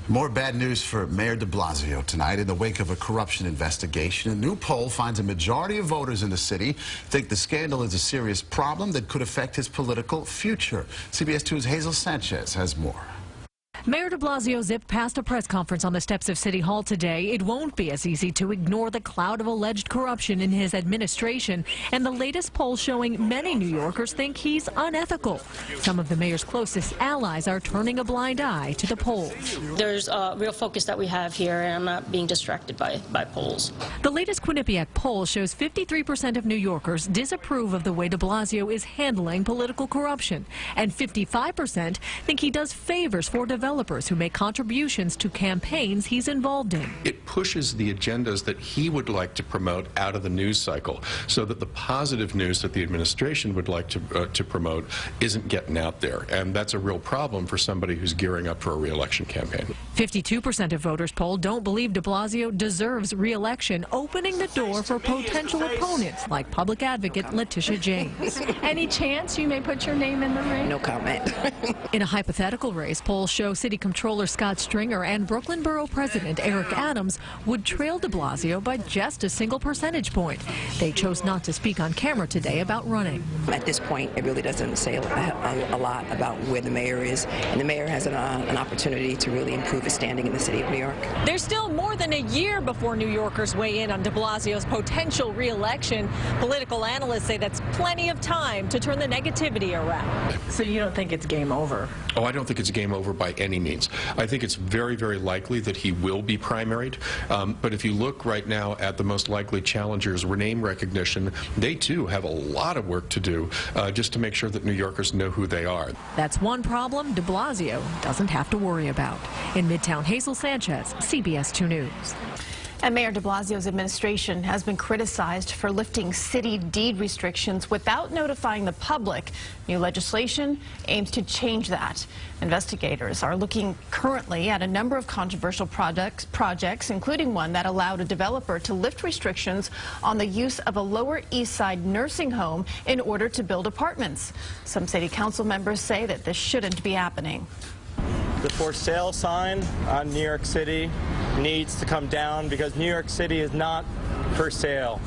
More bad news for Mayor de Blasio tonight. In the wake of a corruption investigation, a new poll finds a majority of voters in the city think the scandal is a serious problem that could affect his political future. CBS 2's Hazel Sanchez has more. Mayor de Blasio zipped past a press conference on the steps of City Hall today. It won't be as easy to ignore the cloud of alleged corruption in his administration, and the latest poll showing many New Yorkers think he's unethical. Some of the mayor's closest allies are turning a blind eye to the polls. There's a real focus that we have here, and I'm not being distracted by polls. The latest Quinnipiac poll shows 53% of New Yorkers disapprove of the way de Blasio is handling political corruption, and 55% think he does favors for developers who make contributions to campaigns he's involved in. It pushes the agendas that he would like to promote out of the news cycle, so that the positive news that the administration would like to promote isn't getting out there. And that's a real problem for somebody who's gearing up for a re-election campaign. 52% of voters polled don't believe de Blasio deserves re-election, opening the door for potential opponents like public advocate Letitia James. Any chance you may put your name in the ring? No comment. In a hypothetical race, polls show City Comptroller Scott Stringer and Brooklyn Borough President Eric Adams would trail de Blasio by just a single percentage point. They chose not to speak on camera today about running. At this point, it really doesn't say a lot about where the mayor is, and the mayor has an opportunity to really improve his standing in the city of New York. There's still more than a year before New Yorkers weigh in on de Blasio's potential re-election. Political analysts say that's plenty of time to turn the negativity around. So you don't think it's game over? Oh, I don't think it's game over by any means. I think it's very, very likely that he will be primaried. But if you look right now at the most likely challengers' name recognition, they too have a lot of work to do just to make sure that New Yorkers know who they are. That's one problem de Blasio doesn't have to worry about. In Midtown, Hazel Sanchez, CBS 2 News. And Mayor de Blasio's administration has been criticized for lifting city deed restrictions without notifying the public. New legislation aims to change that. Investigators are looking currently at a number of controversial projects, including one that allowed a developer to lift restrictions on the use of a Lower East Side nursing home in order to build apartments. Some city council members say that this shouldn't be happening. The for sale sign on New York City needs to come down because New York City is not for sale.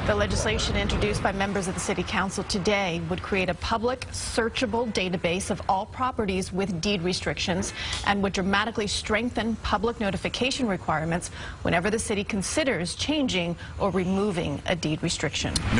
The legislation introduced by members of the City Council today would create a public, searchable database of all properties with deed restrictions and would dramatically strengthen public notification requirements whenever the city considers changing or removing a deed restriction.